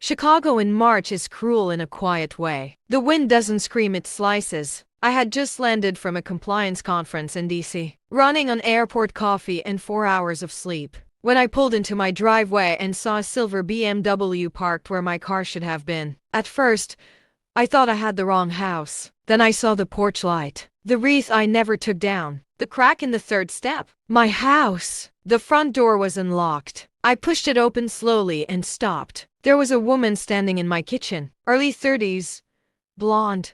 Chicago in March is cruel in a quiet way. The wind doesn't scream, it slices. I had just landed from a compliance conference in DC, running on airport coffee and 4 hours of sleep, when I pulled into my driveway and saw a silver BMW parked where my car should have been. At first, I thought I had the wrong house. Then I saw the porch light, the wreath I never took down, the crack in the third step. My house! The front door was unlocked. I pushed it open slowly and stopped. There was a woman standing in my kitchen, early 30s, blonde,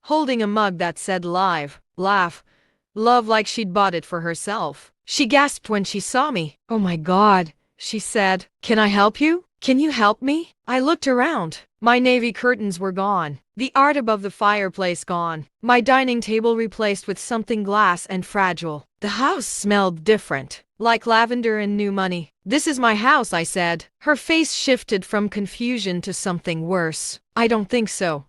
holding a mug that said live, laugh, love, like she'd bought it for herself. She gasped when she saw me. "Oh my God," she said. "Can I help you? Can you help me?" I looked around. My navy curtains were gone. The art above the fireplace gone. My dining table replaced with something glass and fragile. The house smelled different, like lavender and new money. "This is my house," I said. Her face shifted from confusion to something worse. "I don't think so,"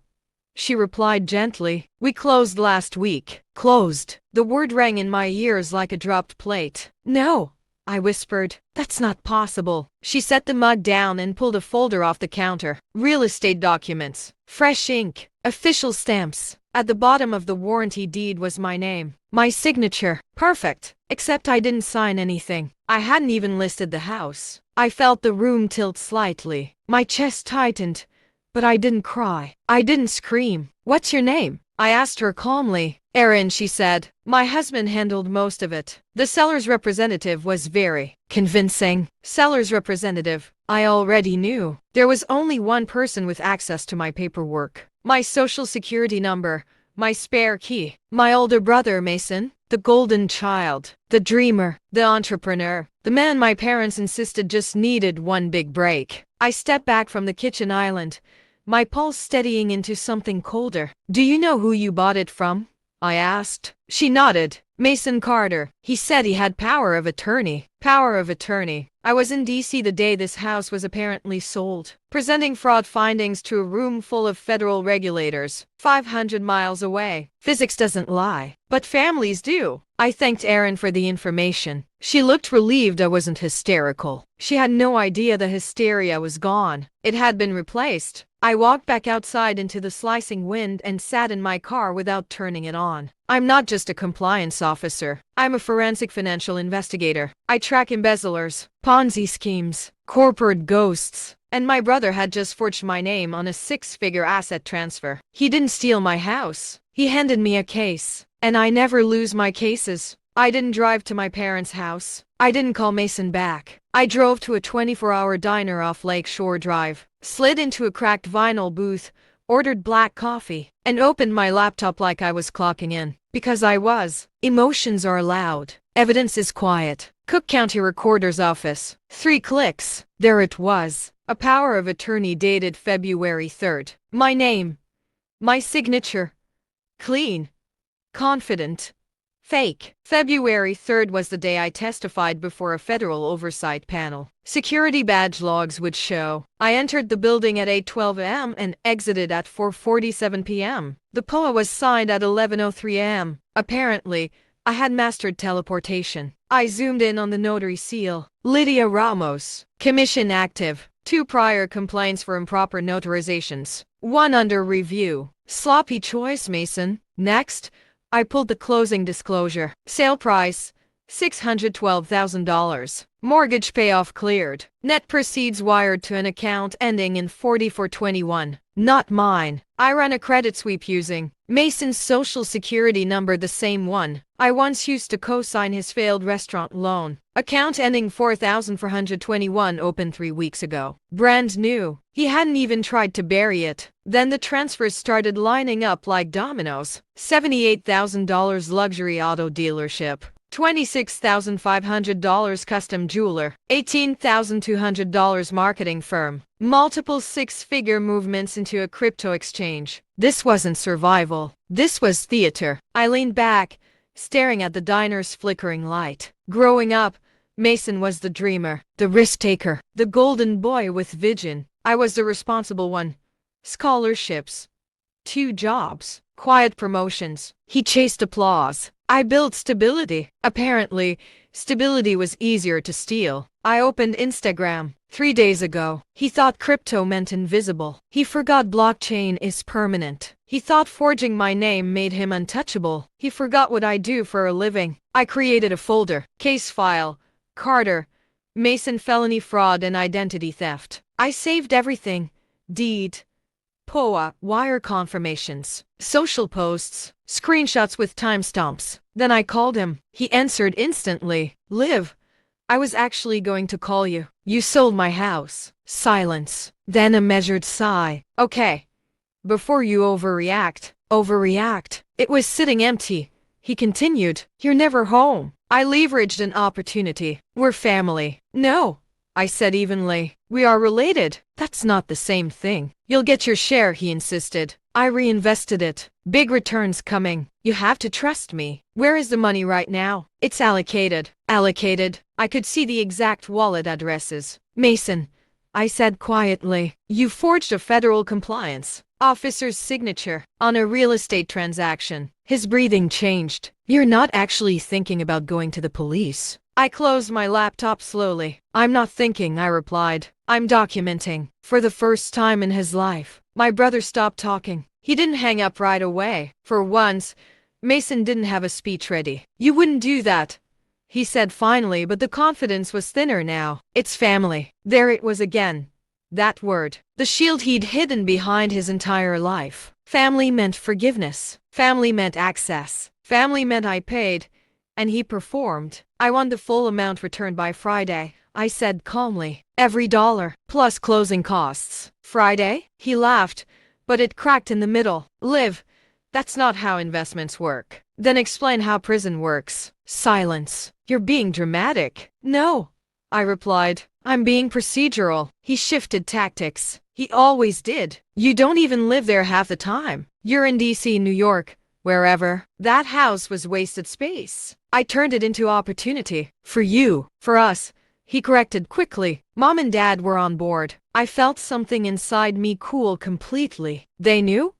she replied gently. "We closed last week." Closed. The word rang in my ears like a dropped plate. "No," I whispered. "That's not possible." She set the mug down and pulled a folder off the counter. Real estate documents. Fresh ink. Official stamps. At the bottom of the warranty deed was my name. My signature. Perfect. Except I didn't sign anything. I hadn't even listed the house. I felt the room tilt slightly. My chest tightened. But I didn't cry. I didn't scream. "What's your name?" I asked her calmly. "Erin," she said. "My husband handled most of it." The seller's representative was very convincing. Seller's representative. I already knew. There was only one person with access to my paperwork. My social security number. My spare key. My older brother, Mason. The golden child. The dreamer. The entrepreneur. The man my parents insisted just needed one big break. I stepped back from the kitchen island, my pulse steadying into something colder. "Do you know who you bought it from?" I asked. She nodded. "Mason Carter. He said he had power of attorney." Power of attorney. I was in DC the day this house was apparently sold, presenting fraud findings to a room full of federal regulators, 500 miles away. Physics doesn't lie, but families do. I thanked Erin for the information. She looked relieved I wasn't hysterical. She had no idea the hysteria was gone. It had been replaced. I walked back outside into the slicing wind and sat in my car without turning it on. I'm not just a compliance officer. I'm a forensic financial investigator. I track embezzlers, Ponzi schemes, corporate ghosts. And my brother had just forged my name on a 6-figure asset transfer. He didn't steal my house. He handed me a case. And I never lose my cases. I didn't drive to my parents' house. I didn't call Mason back. I drove to a 24-hour diner off Lakeshore Drive, slid into a cracked vinyl booth, ordered black coffee, and opened my laptop like I was clocking in. Because I was. Emotions are loud. Evidence is quiet. Cook County Recorder's Office. 3 clicks. There it was. A power of attorney dated February 3rd. My name. My signature. Clean. Confident. Fake. February 3rd was the day I testified before a federal oversight panel. Security badge logs would show. I entered the building at 8:12 a.m. and exited at 4:47 p.m. The POA was signed at 11:03 a.m. Apparently, I had mastered teleportation. I zoomed in on the notary seal. Lydia Ramos. Commission active. 2 prior complaints for improper notarizations. 1 under review. Sloppy choice, Mason. Next, I pulled the closing disclosure. Sale price, $612,000. Mortgage payoff cleared. Net proceeds wired to an account ending in 4421. Not mine. I ran a credit sweep using Mason's social security number, the same one I once used to co-sign his failed restaurant loan. Account ending 4421 opened 3 weeks ago. Brand new. He hadn't even tried to bury it. Then the transfers started lining up like dominoes. $78,000 luxury auto dealership. $26,500 custom jeweler. $18,200 marketing firm. Multiple 6-figure movements into a crypto exchange. This wasn't survival. This was theater. I leaned back, staring at the diner's flickering light. Growing up, Mason was the dreamer, the risk-taker, the golden boy with vision. I was the responsible one. Scholarships. 2 jobs. Quiet promotions. He chased applause. I built stability. Apparently, stability was easier to steal. I opened Instagram, 3 days ago. He thought crypto meant invisible. He forgot blockchain is permanent. He thought forging my name made him untouchable. He forgot what I do for a living. I created a folder. Case file. Carter. Mason felony fraud and identity theft. I saved everything. Deed. POA, wire confirmations, social posts, screenshots with timestamps. Then I called him. He answered instantly. Liv, I was actually going to call you. You sold my house. Silence. Then a measured sigh. Okay. Before you overreact. It was sitting empty. He continued. You're never home. I leveraged an opportunity. We're family. No, I said evenly. We are related. That's not the same thing. You'll get your share, he insisted. I reinvested it. Big returns coming. You have to trust me. Where is the money right now? It's allocated. Allocated? I could see the exact wallet addresses. Mason, I said quietly, you forged a federal compliance officer's signature on a real estate transaction. His breathing changed. You're not actually thinking about going to the police? I closed my laptop slowly. I'm not thinking, I replied. I'm documenting. For the first time in his life, my brother stopped talking. He didn't hang up right away. For once, Mason didn't have a speech ready. You wouldn't do that, he said finally, but the confidence was thinner now. It's family. There it was again. That word. The shield he'd hidden behind his entire life. Family meant forgiveness. Family meant access. Family meant I paid, and he performed. I want the full amount returned by Friday, I said calmly. Every dollar, plus closing costs. Friday? He laughed, but it cracked in the middle. Liv, that's not how investments work. Then explain how prison works. Silence. You're being dramatic. No, I replied. I'm being procedural. He shifted tactics. He always did. You don't even live there half the time. You're in DC, New York, wherever. That house was wasted space. I turned it into opportunity. For you. For us. He corrected quickly. Mom and Dad were on board. I felt something inside me cool completely. They knew?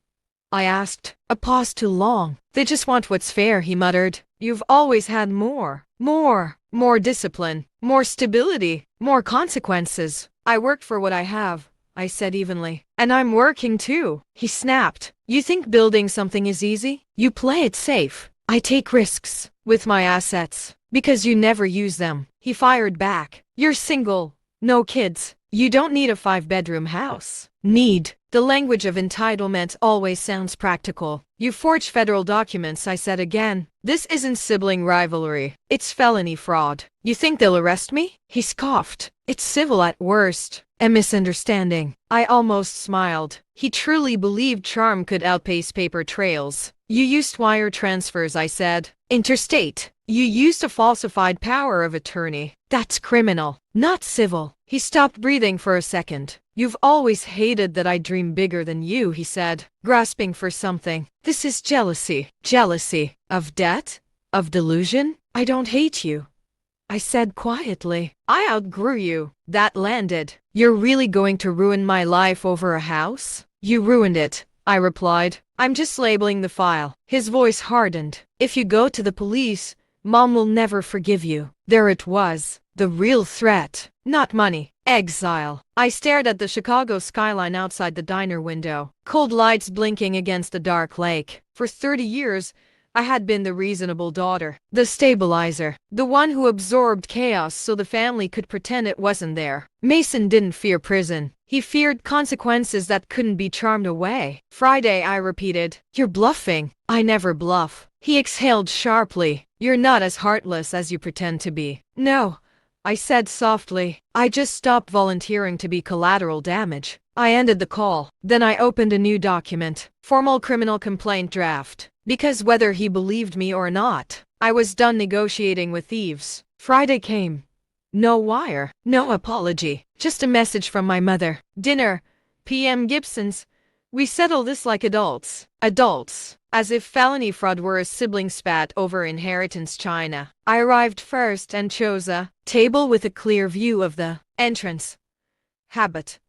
I asked. A pause too long. They just want what's fair, he muttered. You've always had more. More discipline. More stability. More consequences. I worked for what I have, I said evenly. And I'm working too, he snapped. You think building something is easy? You play it safe. I take risks with my assets because you never use them. He fired back. You're single. No kids. You don't need a 5-bedroom house. Need. The language of entitlement always sounds practical. You forged federal documents, I said again. This isn't sibling rivalry. It's felony fraud. You think they'll arrest me? He scoffed. It's civil at worst. A misunderstanding. I almost smiled. He truly believed charm could outpace paper trails. You used wire transfers, I said. Interstate. You used a falsified power of attorney. That's criminal, not civil. He stopped breathing for a second. You've always hated that I dream bigger than you, he said, grasping for something. This is jealousy. Jealousy. Of debt? Of delusion? I don't hate you, I said quietly. I outgrew you. That landed. You're really going to ruin my life over a house? You ruined it, I replied. I'm just labeling the file. His voice hardened. If you go to the police, Mom will never forgive you. There it was. The real threat. Not money. Exile. I stared at the Chicago skyline outside the diner window. Cold lights blinking against the dark lake. For 30 years, I had been the reasonable daughter. The stabilizer. The one who absorbed chaos so the family could pretend it wasn't there. Mason didn't fear prison. He feared consequences that couldn't be charmed away. Friday, I repeated. You're bluffing. I never bluff. He exhaled sharply. You're not as heartless as you pretend to be. No, I said softly. I just stopped volunteering to be collateral damage. I ended the call. Then I opened a new document. Formal criminal complaint draft. Because whether he believed me or not, I was done negotiating with thieves. Friday came. No wire. No apology. Just a message from my mother. Dinner. PM Gibson's. We settle this like adults. Adults. As if felony fraud were a sibling spat over inheritance china. I arrived first and chose a table with a clear view of the entrance. Habit.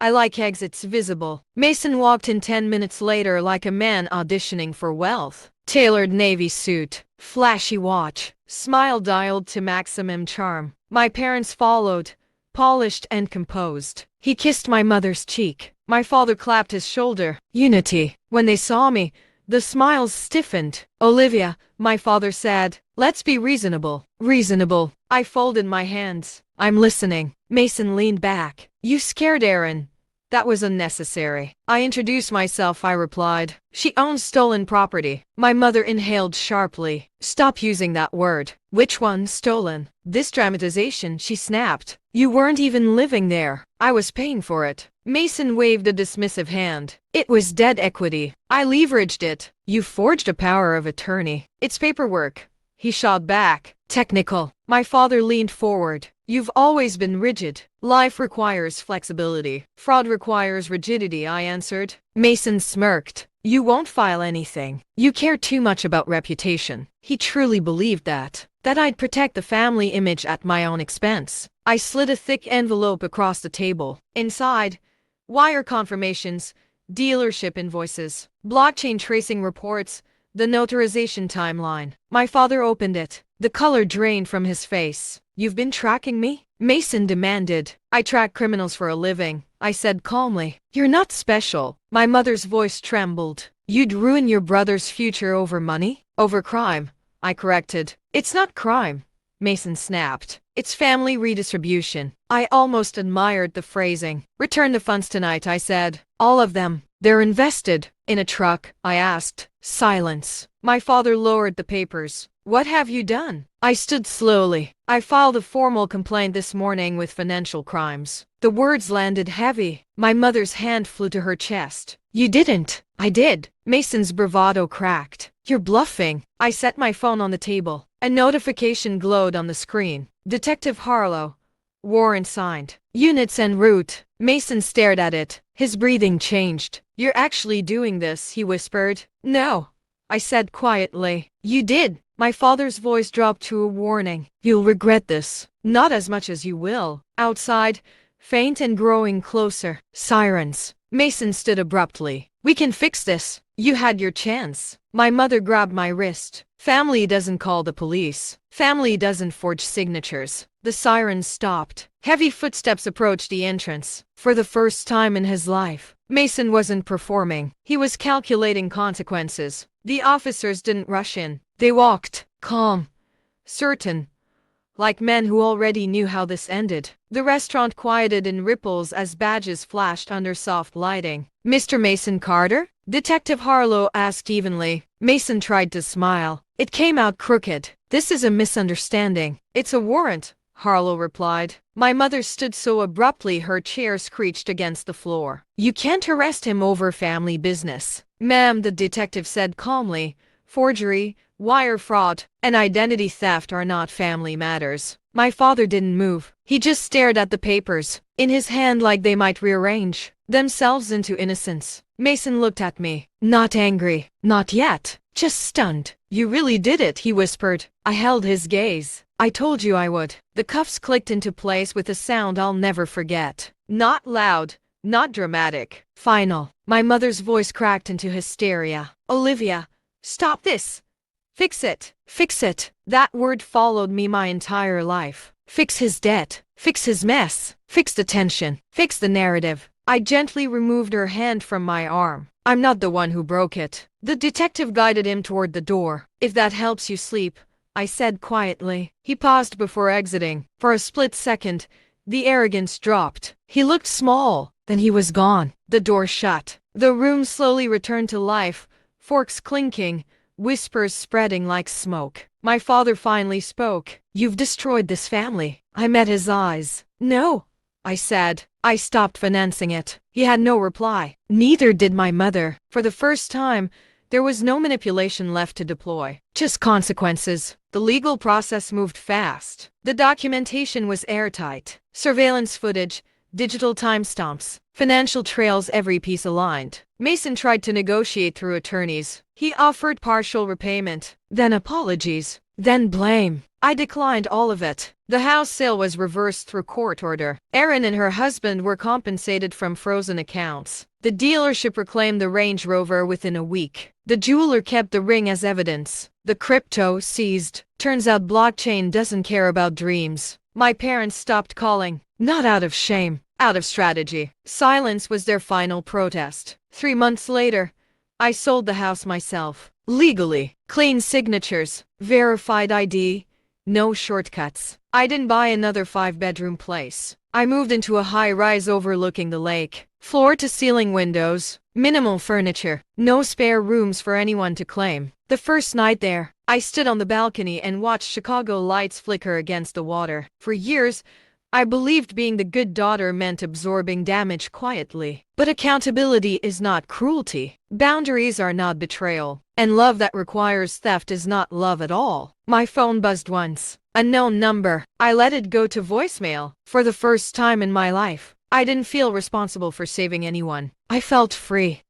I like exits visible. Mason walked in 10 minutes later like a man auditioning for wealth. Tailored navy suit, flashy watch, smile dialed to maximum charm. My parents followed, polished and composed. He kissed my mother's cheek. My father clapped his shoulder. Unity. When they saw me, the smiles stiffened. Olivia, my father said, let's be reasonable. Reasonable. I folded my hands. I'm listening. Mason leaned back. You scared Erin. That was unnecessary. I introduced myself, I replied. She owns stolen property. My mother inhaled sharply. Stop using that word. Which one? Stolen. This dramatization, she snapped. You weren't even living there. I was paying for it. Mason waved a dismissive hand. It was dead equity. I leveraged it. You forged a power of attorney. It's paperwork. He shot back. Technical. My father leaned forward. You've always been rigid. Life requires flexibility. Fraud requires rigidity, I answered. Mason smirked. You won't file anything. You care too much about reputation. He truly believed that I'd protect the family image at my own expense. I slid a thick envelope across the table. Inside, wire confirmations, dealership invoices, blockchain tracing reports, the notarization timeline. My father opened it. The color drained from his face. You've been tracking me? Mason demanded. I track criminals for a living, I said calmly. You're not special. My mother's voice trembled. You'd ruin your brother's future over money? Over crime, I corrected. It's not crime, Mason snapped. It's family redistribution. I almost admired the phrasing. Return the funds tonight, I said. All of them. They're invested. In a truck, I asked. Silence. My father lowered the papers. What have you done? I stood slowly. I filed a formal complaint this morning with financial crimes. The words landed heavy. My mother's hand flew to her chest. You didn't. I did. Mason's bravado cracked. You're bluffing. I set my phone on the table. A notification glowed on the screen. Detective Harlow. Warrant signed. Units en route. Mason stared at it. His breathing changed. You're actually doing this, he whispered. No, I said quietly. You did. My father's voice dropped to a warning. You'll regret this. Not as much as you will. Outside, faint and growing closer. Sirens. Mason stood abruptly. We can fix this. You had your chance. My mother grabbed my wrist. Family doesn't call the police. Family doesn't forge signatures. The sirens stopped. Heavy footsteps approached the entrance. For the first time in his life, Mason wasn't performing. He was calculating consequences. The officers didn't rush in. They walked, calm, certain, like men who already knew how this ended. The restaurant quieted in ripples as badges flashed under soft lighting. Mr. Mason Carter? Detective Harlow asked evenly. Mason tried to smile. It came out crooked. This is a misunderstanding. It's a warrant, Harlow replied. My mother stood so abruptly her chair screeched against the floor. You can't arrest him over family business. Ma'am, the detective said calmly. Forgery, wire fraud, and identity theft are not family matters. My father didn't move. He just stared at the papers, in his hand like they might rearrange themselves into innocence. Mason looked at me. Not angry. Not yet. Just stunned. You really did it, he whispered. I held his gaze. I told you I would. The cuffs clicked into place with a sound I'll never forget. Not loud, not dramatic. Final. My mother's voice cracked into hysteria. Olivia, stop this. Fix it. Fix it. That word followed me my entire life. Fix his debt. Fix his mess. Fix the tension. Fix the narrative. I gently removed her hand from my arm. I'm not the one who broke it. The detective guided him toward the door. If that helps you sleep, I said quietly. He paused before exiting. For a split second, the arrogance dropped. He looked small. Then he was gone. The door shut. The room slowly returned to life, forks clinking, whispers spreading like smoke. My father finally spoke. You've destroyed this family. I met his eyes. No, I said. I stopped financing it. He had no reply. Neither did my mother. For the first time, there was no manipulation left to deploy. Just consequences. The legal process moved fast. The documentation was airtight. Surveillance footage, digital timestamps, financial trails, every piece aligned. Mason tried to negotiate through attorneys. He offered partial repayment, then apologies, then blame. I declined all of it. The house sale was reversed through court order. Erin and her husband were compensated from frozen accounts. The dealership reclaimed the Range Rover within a week. The jeweler kept the ring as evidence. The crypto seized. Turns out blockchain doesn't care about dreams. My parents stopped calling, not out of shame, out of strategy. Silence was their final protest. 3 months later, I sold the house myself. Legally. Clean signatures, verified ID, no shortcuts. I didn't buy another 5-bedroom place. I moved into a high-rise overlooking the lake. Floor-to-ceiling windows, minimal furniture, no spare rooms for anyone to claim. The first night there, I stood on the balcony and watched Chicago lights flicker against the water. For years, I believed being the good daughter meant absorbing damage quietly. But accountability is not cruelty. Boundaries are not betrayal. And love that requires theft is not love at all. My phone buzzed once. Unknown number. I let it go to voicemail. For the first time in my life, I didn't feel responsible for saving anyone. I felt free.